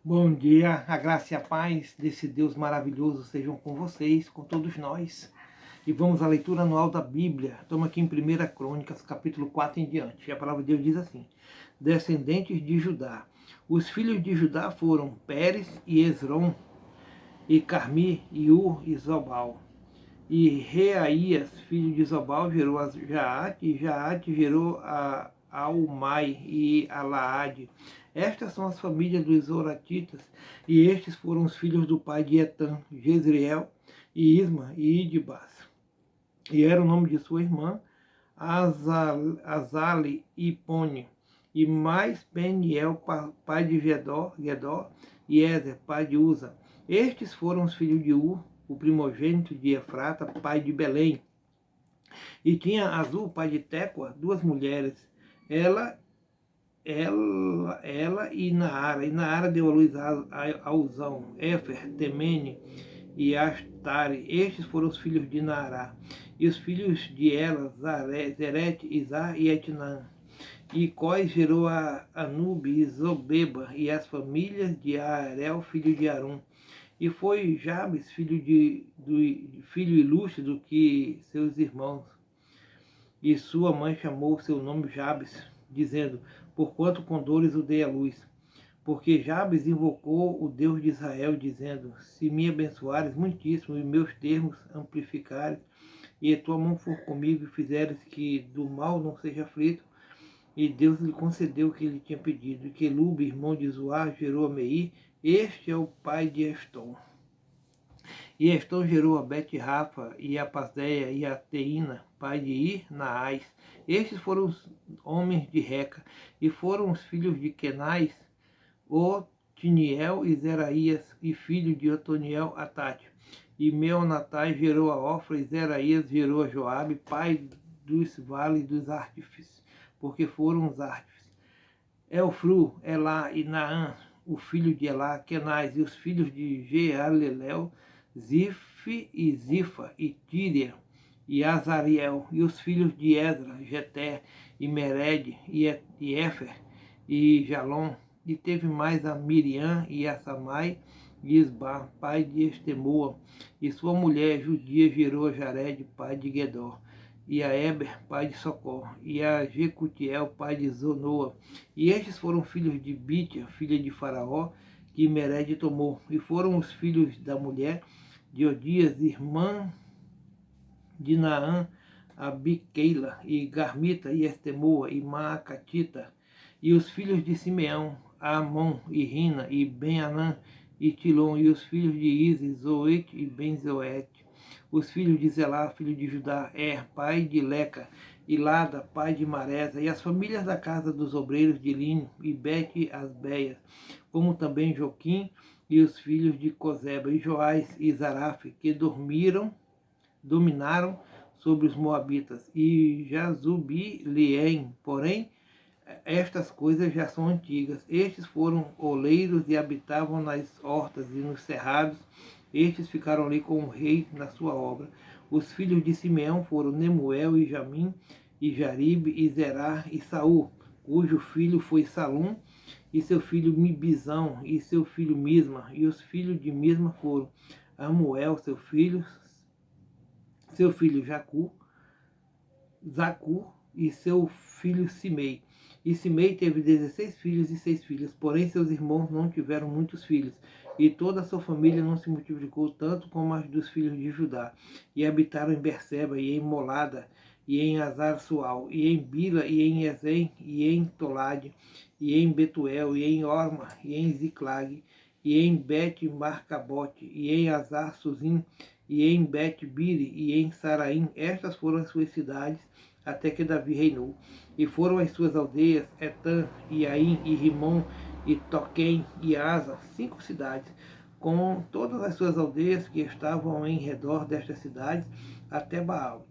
Bom dia, a graça e a paz desse Deus maravilhoso sejam com vocês, com todos nós. E vamos à leitura anual da Bíblia. Estamos aqui em 1 Crônicas, capítulo 4 em diante. E a palavra de Deus diz assim: Descendentes de Judá. Os filhos de Judá foram Pérez e Esrom, e Carmi, e Ur e Zobal. E Reaías, filho de Zobal, gerou a Jaate, e Jaate gerou a Aumai e a Laade. Estas são as famílias dos Zoratitas, e estes foram os filhos do pai de Etam, Jezreel, e Isma, e Idibas. E era o nome de sua irmã, Azali e Pone. E mais Peniel, pai de Gedor, e Ezer, pai de Uza. Estes foram os filhos de Ur, o primogênito de Efrata, pai de Belém. E tinha Azul, pai de Tecoa, duas mulheres, ela e Naara. E Naara deu a luz a Uzão, Éfer, Temene e Astare. Estes foram os filhos de Naará. E os filhos de Ela, Zerete, Izar e Etnã. E Cós gerou a Anube e Zobeba, e as famílias de Arel, filho de Arum. E foi Jabes, filho ilustre do que seus irmãos. E sua mãe chamou seu nome Jabes, dizendo: porquanto com dores o dei à luz. Porque Jabes invocou o Deus de Israel, dizendo: se me abençoares muitíssimo e meus termos amplificares, e a tua mão for comigo e fizeres que do mal não seja aflito. E Deus lhe concedeu o que ele tinha pedido. E Quelube, irmão de Zoar, gerou a Meir. Este é o pai de Estom. E Estom gerou a Bet-Rafa e a Paseia e a Teína, pai de Ir, Naás. Estes foram os homens de Reca, e foram os filhos de Kenais, Otiniel e Zeraías, e filho de Otoniel, Atate. E Meonatai gerou a Ofra, e Zeraías gerou a Joabe, pai dos vales dos artífices, porque foram os artífices. Elfru, Elá e Naã, o filho de Elá, Kenais, e os filhos de Jealelel, Zif e Zifa, e Tíria, e Azariel, e os filhos de Esdra, Jeté, e Mered, e Éfer, e Jalom. E teve mais a Miriam e a Samai, e Isba, pai de Estemoa, e sua mulher judia gerou a Jared, pai de Gedor, e a Eber, pai de Socor, e a Jecutiel, pai de Zonoa. E estes foram filhos de Bítia, filha de Faraó, que Mered tomou. E foram os filhos da mulher de Odias, irmã de Naã, Abiqueila, e Garmita, e Estemoa, e Maacatita. E os filhos de Simeão, Amon, e Rina, e Ben-Anã, e Tilon. E os filhos de Isis, Zoete, e Ben-Zoete. Os filhos de Zelá, filho de Judá, pai de Leca, e Lada, pai de Maresa, e as famílias da casa dos obreiros de Linho, e Bete-Asbeias, como também Joquim, e os filhos de Cozeba, e Joás, e Zaraf, que dominaram sobre os moabitas, e Jazubi-Leém. Porém, estas coisas já são antigas. Estes foram oleiros e habitavam nas hortas e nos cerrados. Estes ficaram ali com o rei na sua obra. Os filhos de Simeão foram Nemuel e Jamim, e Jaribe, e Zerá, e Saul, cujo filho foi Salum, e seu filho Mibizão, e seu filho Misma. E os filhos de Misma foram Amuel, seu filho Zacur, e seu filho Simei. E Simei teve 16 filhos e 6 filhas, porém seus irmãos não tiveram muitos filhos, e toda a sua família não se multiplicou tanto como as dos filhos de Judá. E habitaram em Berseba, e em Molada, e em Azar-Sual, e em Bila, e em Ezem, e em Tolade, e em Betuel, e em Orma, e em Ziclag, e em Bet-Marcabote, e em Azar-Suzim, e em Bet-Biri, e em Saraim. Estas foram as suas cidades, até que Davi reinou. E foram as suas aldeias, Etam, e Aim, e Rimon, e Toquém, e Asa, 5 cidades, com todas as suas aldeias que estavam em redor destas cidades, até Baal.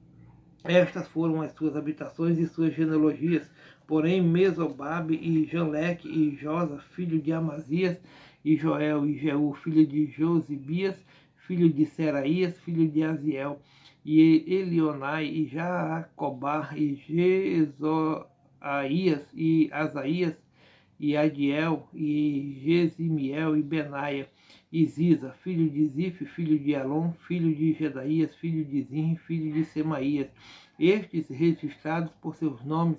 Estas foram as suas habitações e suas genealogias. Porém, Mesobabe, e Janleque, e Josa, filho de Amazias, e Joel, e Jeú, filho de Josibias, filho de Seraías, filho de Aziel, e Elionai, e Jacobá, e Jezoaías, e Asaías, e Adiel, e Gesimiel, e Benaia, e Ziza, filho de Zif, filho de Alon, filho de Gedaías, filho de Zim, filho de Semaías. Estes, registrados por seus nomes,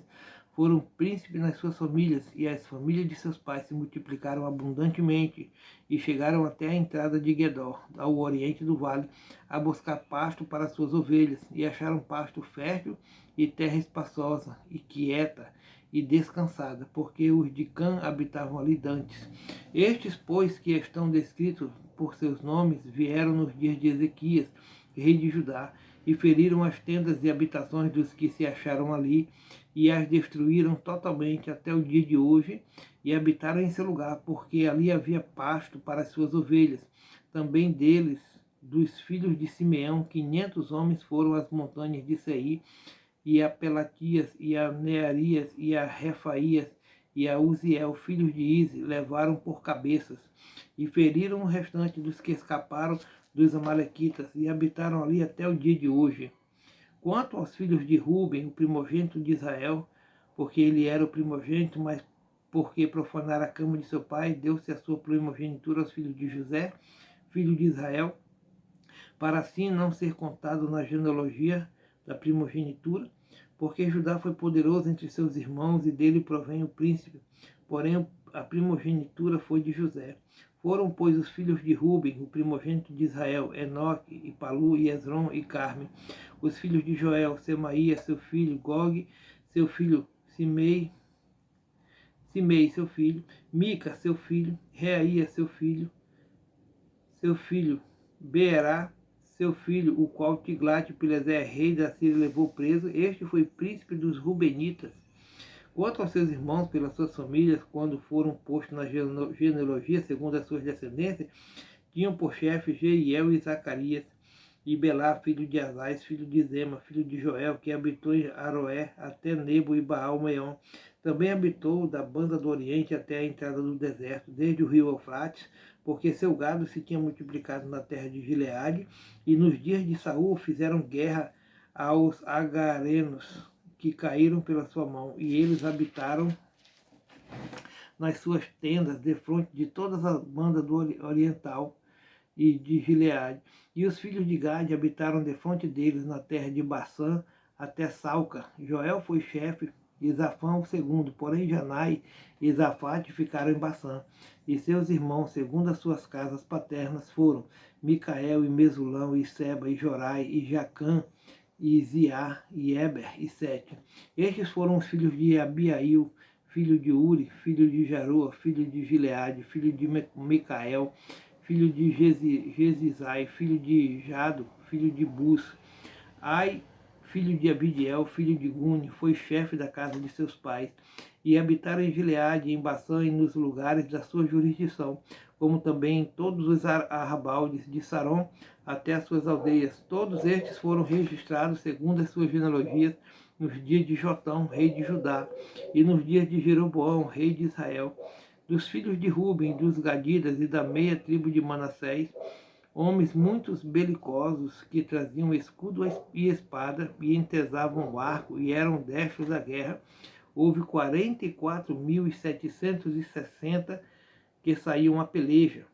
foram príncipes nas suas famílias, e as famílias de seus pais se multiplicaram abundantemente, e chegaram até a entrada de Gedor, ao oriente do vale, a buscar pasto para suas ovelhas, e acharam pasto fértil e terra espaçosa, e quieta, e descansada, porque os de Cã habitavam ali dantes. Estes, pois, que estão descritos por seus nomes, vieram nos dias de Ezequias, rei de Judá, e feriram as tendas e habitações dos que se acharam ali, e as destruíram totalmente até o dia de hoje, e habitaram em seu lugar, porque ali havia pasto para as suas ovelhas. Também deles, dos filhos de Simeão, 500 homens foram às montanhas de Seir, e a Pelatias, e a Nearias, e a Refaías, e a Uziel, filhos de Ize, levaram por cabeças, e feriram o restante dos que escaparam dos amalequitas, e habitaram ali até o dia de hoje. Quanto aos filhos de Ruben, o primogênito de Israel, porque ele era o primogênito, mas porque profanara a cama de seu pai, deu-se a sua primogenitura aos filhos de José, filho de Israel, para assim não ser contado na genealogia da primogenitura, porque Judá foi poderoso entre seus irmãos, e dele provém o príncipe, porém a primogenitura foi de José. Foram, pois, os filhos de Ruben, o primogênito de Israel, Enoque, e Palu, e Esrom, e Carme. Os filhos de Joel, Semaías, seu filho, Gog, seu filho, Simei, seu filho, Mica, seu filho, Reaía, seu filho, Beerá, seu filho, o qual Tiglat-Pileser, rei da Síria, levou preso. Este foi príncipe dos Rubenitas. Quanto aos seus irmãos, pelas suas famílias, quando foram postos na genealogia, segundo as suas descendências, tinham por chefe Jeiel e Zacarias, e Belá, filho de Azais, filho de Zema, filho de Joel, que habitou em Aroé, até Nebo e Baal-Meon. Também habitou da banda do Oriente até a entrada do deserto, desde o rio Eufrates, porque seu gado se tinha multiplicado na terra de Gileade, e nos dias de Saul fizeram guerra aos agarenos, que caíram pela sua mão, e eles habitaram nas suas tendas, defronte de todas as bandas do oriental e de Gileade. E os filhos de Gade habitaram defronte deles na terra de Baçã até Salca. Joel foi chefe, e Zafã o segundo, porém Janai e Zafate ficaram em Baçã. E seus irmãos, segundo as suas casas paternas, foram Micael, e Mesulão, e Seba, e Jorai, e Jacã, e Ziá, e Eber, e Sete. Estes foram os filhos de Abiail, filho de Uri, filho de Jaroa, filho de Gileade, filho de Micael, filho de Gesizai, filho de Jado, filho de Bus. Ai, filho de Abidiel, filho de Guni, foi chefe da casa de seus pais, e habitaram em Gileade, em Baçã e nos lugares da sua jurisdição, como também em todos os arrabaldes de Saron até as suas aldeias. Todos estes foram registrados segundo as suas genealogias nos dias de Jotão, rei de Judá, e nos dias de Jeroboão, rei de Israel. Dos filhos de Ruben, dos Gadidas e da meia tribo de Manassés, homens muitos belicosos, que traziam escudo e espada, e entesavam o arco, e eram destros da guerra. Houve 44.760 que saíam a peleja,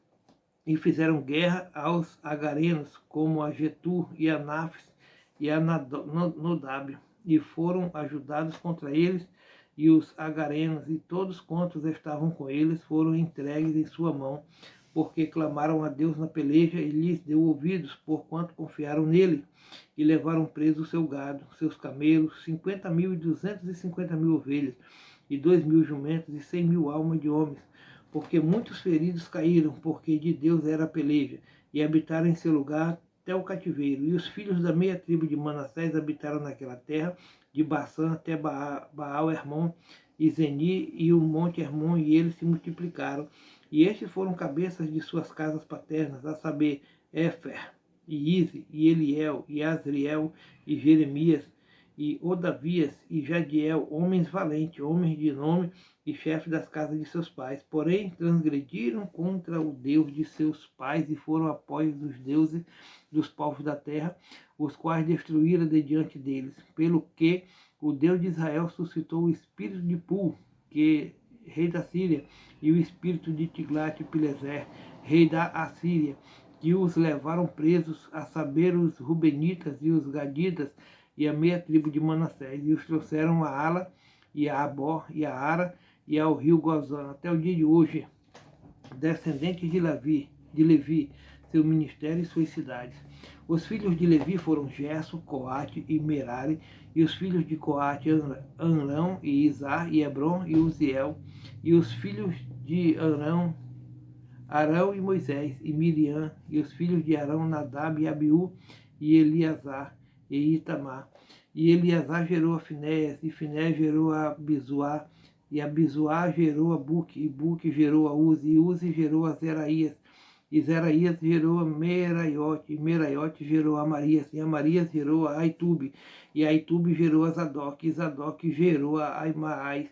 e fizeram guerra aos agarenos, como a Getur, e a Nafs, e a Nodab, e foram ajudados contra eles, e os agarenos e todos quantos estavam com eles foram entregues em sua mão, porque clamaram a Deus na peleja, e lhes deu ouvidos, porquanto confiaram nele, e levaram preso o seu gado, seus camelos, 50.000 e 250.000 ovelhas, e 2.000 jumentos, e 100.000 almas de homens, porque muitos feridos caíram, porque de Deus era a peleja, e habitaram em seu lugar até o cativeiro. E os filhos da meia tribo de Manassés habitaram naquela terra, de Baçã até Baal-Hermon, e Zeni, e o monte Hermon, e eles se multiplicaram. E estes foram cabeças de suas casas paternas, a saber, Éfer, e Ize, e Eliel, e Asriel, e Jeremias, e Odavias, e Jadiel, homens valentes, homens de nome, e chefes das casas de seus pais. Porém, transgrediram contra o Deus de seus pais, e foram após dos deuses dos povos da terra, os quais destruíram de diante deles. Pelo que o Deus de Israel suscitou o espírito de Pul, que rei da Síria, e o espírito de Tiglat-Pileser, rei da Assíria, que os levaram presos, a saber, os Rubenitas e os Gaditas, e a meia tribo de Manassés, e os trouxeram a Ala, e a Abó, e a Ara, e ao rio Gozã, até o dia de hoje, descendentes de Levi, seu ministério e suas cidades. Os filhos de Levi foram Gerson, Coate e Merari, e os filhos de Coate, Anrão e Izar, e Hebron e Uziel, e os filhos de Arão e Moisés, e Miriam, e os filhos de Arão, Nadab e Abiú, e Eleazar e Itamar. E Eleazar gerou a Finéias, e Finéias gerou a Bizuá, e a Bizuá gerou a Buque, e Buque gerou a Uzi, e Uzi gerou a Zeraías, e Zeraías gerou a Meraiote, e Meraiote gerou a Amarias, e Amarias gerou a Aitube, e Aitube gerou a Zadok, e Zadok gerou a Aimaás,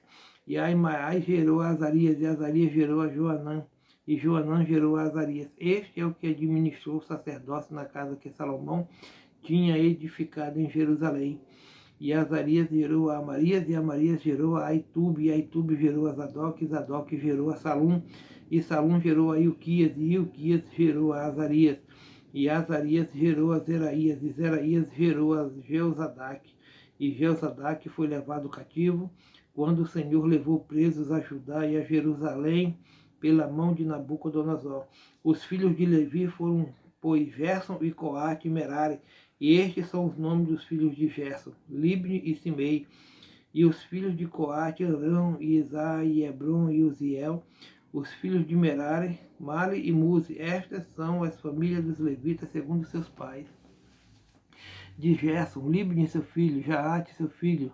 e Aimaás gerou a Azarias, e Azarias gerou a Joanã, e Joanã gerou a Azarias. Este é o que administrou o sacerdócio na casa que Salomão tinha edificado em Jerusalém. E Azarias gerou a Amarias, e Amarias gerou a Aitube, e Aitube gerou a Zadok, e Zadok gerou a Salum, e Salum gerou a Ilquias, e Ilquias gerou a Azarias, e Azarias gerou a Zeraías, e Zeraías gerou a Jeozadak, e Jeozadak foi levado cativo, quando o Senhor levou presos a Judá e a Jerusalém pela mão de Nabucodonosor. Os filhos de Levi foram, pois, Gerson e Coate e Merari, e estes são os nomes dos filhos de Gerson, Libni e Simei. E os filhos de Coate, Arão, e Isai, e Hebron e Uziel. Os filhos de Merari, Mali e Muzi. Estas são as famílias dos levitas segundo seus pais. De Gerson, Libni seu filho, Jaate seu filho,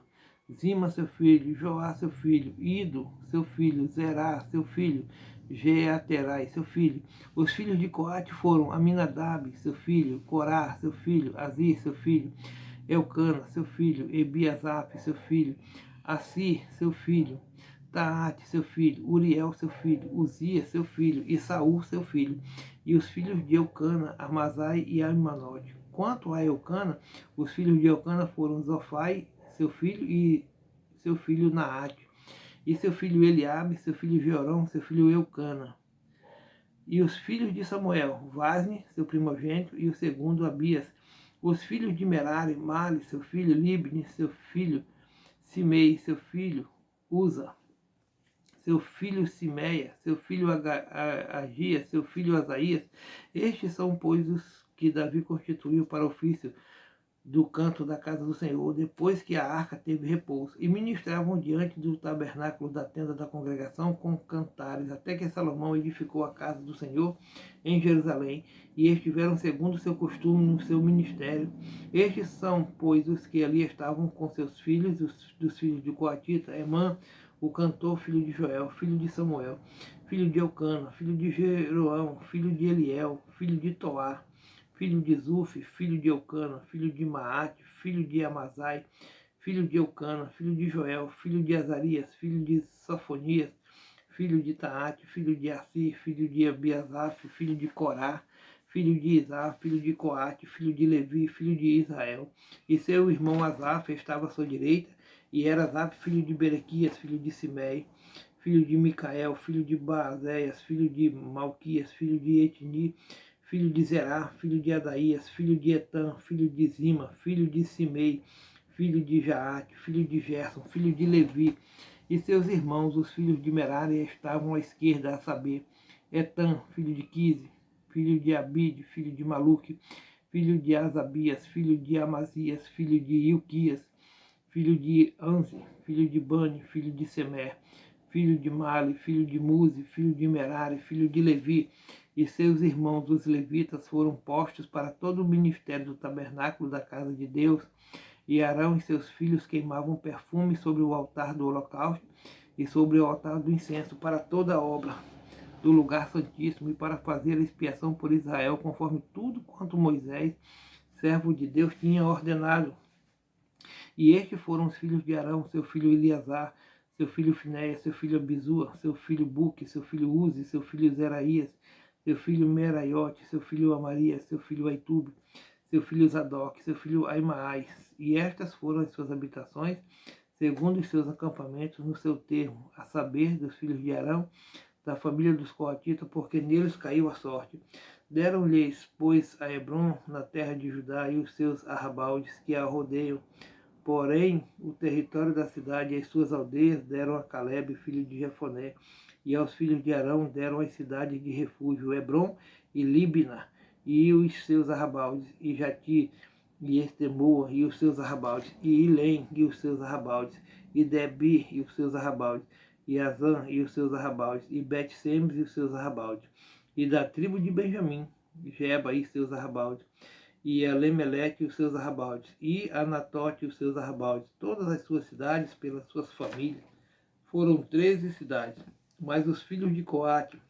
Zima seu filho, Joá seu filho, Ido seu filho, Zerá seu filho, Jeaterai seu filho. Os filhos de Coate foram Aminadab seu filho, Corá seu filho, Azir seu filho, Elcana seu filho, Ebiasaf seu filho, Assir seu filho, Taate seu filho, Uriel seu filho, Uzias seu filho, e Saul seu filho. E os filhos de Elcana, Amazai e Amanote. Quanto a Elcana, os filhos de Elcana foram Zofai seu filho, e seu filho Naate, e seu filho Eliabe, seu filho Jeorão, seu filho Eucana. E os filhos de Samuel, Vasne, seu primogênito, e o segundo Abias. Os filhos de Merari, Mali, seu filho, Libni, seu filho, Simei, seu filho, Uza, seu filho Simeia, seu filho Agias, seu filho Asaías. Estes são, pois, os que Davi constituiu para o ofício do canto da casa do Senhor, depois que a arca teve repouso, e ministravam diante do tabernáculo da tenda da congregação com cantares, até que Salomão edificou a casa do Senhor em Jerusalém, e estiveram segundo seu costume no seu ministério. Estes são, pois, os que ali estavam com seus filhos, dos filhos de Coatita, Emã, o cantor, filho de Joel, filho de Samuel, filho de Elcana, filho de Jeroão, filho de Eliel, filho de Toá, filho de Zuf, filho de Elcana, filho de Maate, filho de Amazai, filho de Elcana, filho de Joel, filho de Azarias, filho de Sofonias, filho de Taate, filho de Assir, filho de Abiasaf, filho de Corá, filho de Isar, filho de Coate, filho de Levi, filho de Israel. E seu irmão Asaf estava à sua direita, e era Asaf, filho de Berequias, filho de Simei, filho de Micael, filho de Baazéias, filho de Malquias, filho de Etni, filho de Zerá, filho de Adaías, filho de Etan, filho de Zima, filho de Simei, filho de Jaate, filho de Gerson, filho de Levi, e seus irmãos, os filhos de Merari, estavam à esquerda, a saber, Etan, filho de Quise, filho de Abide, filho de Maluque, filho de Asabias, filho de Amazias, filho de Ilquias, filho de Anzi, filho de Bani, filho de Semer, filho de Mali, filho de Muzi, filho de Merari, filho de Levi, e seus irmãos, os levitas, foram postos para todo o ministério do tabernáculo da casa de Deus, e Arão e seus filhos queimavam perfume sobre o altar do holocausto e sobre o altar do incenso para toda a obra do lugar santíssimo, e para fazer a expiação por Israel, conforme tudo quanto Moisés, servo de Deus, tinha ordenado. E estes foram os filhos de Arão, seu filho Eleazar, seu filho Finéias, seu filho Abizua, seu filho Buque, seu filho Uzi, seu filho Zeraías, seu filho Meraiote, seu filho Amarias, seu filho Aitube, seu filho Zadok, seu filho Aimaás. E estas foram as suas habitações, segundo os seus acampamentos, no seu termo, a saber, dos filhos de Arão, da família dos coatitas, porque neles caiu a sorte. Deram-lhes, pois, a Hebrom, na terra de Judá, e os seus arrabaldes que a rodeiam. Porém, o território da cidade e as suas aldeias deram a Calebe, filho de Jefoné, e aos filhos de Arão deram as cidades de refúgio, Hebrom e Líbina, e os seus arrabaldes, e Jati, e Estemoa, e os seus arrabaldes, e Ilém, e os seus arrabaldes, e Debi, e os seus arrabaldes, e Azã, e os seus arrabaldes, e Bet-Semes, e os seus arrabaldes, e da tribo de Benjamim, Geba, e seus arrabaldes, e Elimeleque e os seus arrabaldes, e Anatote e os seus arrabaldes, todas as suas cidades, pelas suas famílias. Foram 13 cidades, mas os filhos de Coate,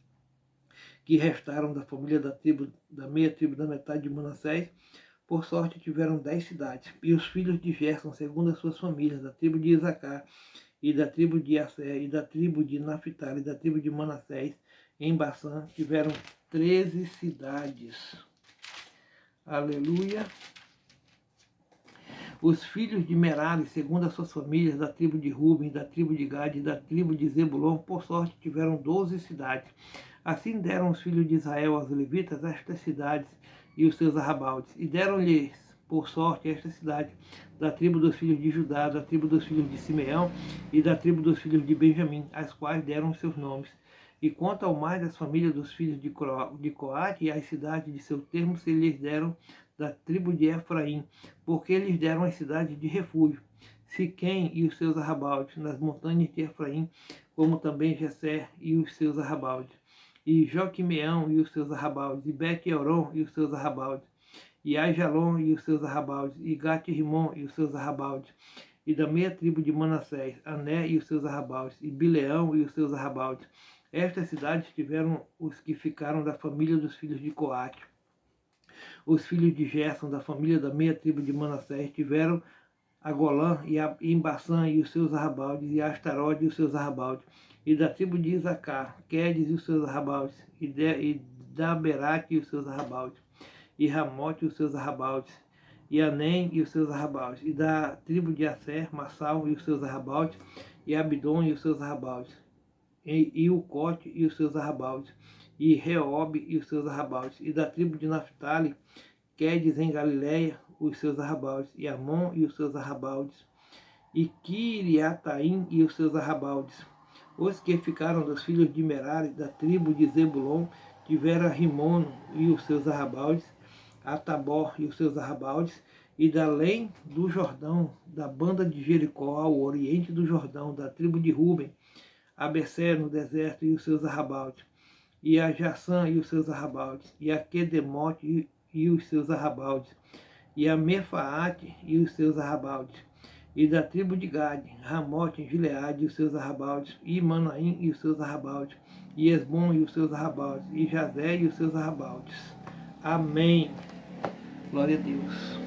que restaram da família da meia tribo da metade de Manassés, por sorte tiveram 10 cidades. E os filhos de Gerson, segundo as suas famílias, da tribo de Isacar, e da tribo de Assé, e da tribo de Naphtali, e da tribo de Manassés, em Bassã, tiveram 13 cidades. Aleluia. Os filhos de Merari, segundo as suas famílias, da tribo de Ruben, da tribo de Gade e da tribo de Zebulon, por sorte tiveram 12 cidades. Assim deram os filhos de Israel aos levitas estas cidades e os seus arrabaldes, e deram-lhes por sorte estas cidades da tribo dos filhos de Judá, da tribo dos filhos de Simeão e da tribo dos filhos de Benjamim, as quais deram os seus nomes. E quanto ao mais das famílias dos filhos de Coate e as cidades de seu termo se lhes deram da tribo de Efraim, porque lhes deram as cidades de refúgio, Siquém e os seus arrabaldes, nas montanhas de Efraim, como também Jessé e os seus arrabaldes, e Joquimeão e os seus arrabaldes, e Bet-Euron e os seus arrabaldes, e Aijalon e os seus arrabaldes, e Gat-Rimon e os seus arrabaldes, e da meia tribo de Manassés, Ané e os seus arrabaldes, e Bileão e os seus arrabaldes. Estas cidades tiveram os que ficaram da família dos filhos de Coate. Os filhos de Gerson, da família da meia tribo de Manassés, tiveram a Golã e Embaçã e os seus arrabaldes, e Astarode e os seus arrabaldes, e da tribo de Isacar, Quedes e os seus arrabaldes, e Daberate e os seus arrabaldes, e Ramote e os seus arrabaldes, e Anem e os seus arrabaldes, e da tribo de Asser, Massal e os seus arrabaldes, e Abdon e os seus arrabaldes, e Ucote e os seus arrabaldes, e Reobe e os seus arrabaldes, e da tribo de Naphtali, Quedes em Galiléia, os seus arrabaldes, e Amon e os seus arrabaldes, e Kiriataim e os seus arrabaldes. Os que ficaram dos filhos de Merari, da tribo de Zebulon, tiveram Rimono e os seus arrabaldes, Atabor e os seus arrabaldes, e da além do Jordão, da banda de Jericó, ao oriente do Jordão, da tribo de Ruben, Abessé no deserto e os seus arrabaldes, e a Jaçã e os seus arrabaldes, e a Quedemote e os seus arrabaldes, e a Mefaate e os seus arrabaldes, e da tribo de Gade, Ramote em Gileade e os seus arrabaldes, e Manaim e os seus arrabaldes, e Esbom e os seus arrabaldes, e Jazé e os seus arrabaldes. Amém. Glória a Deus.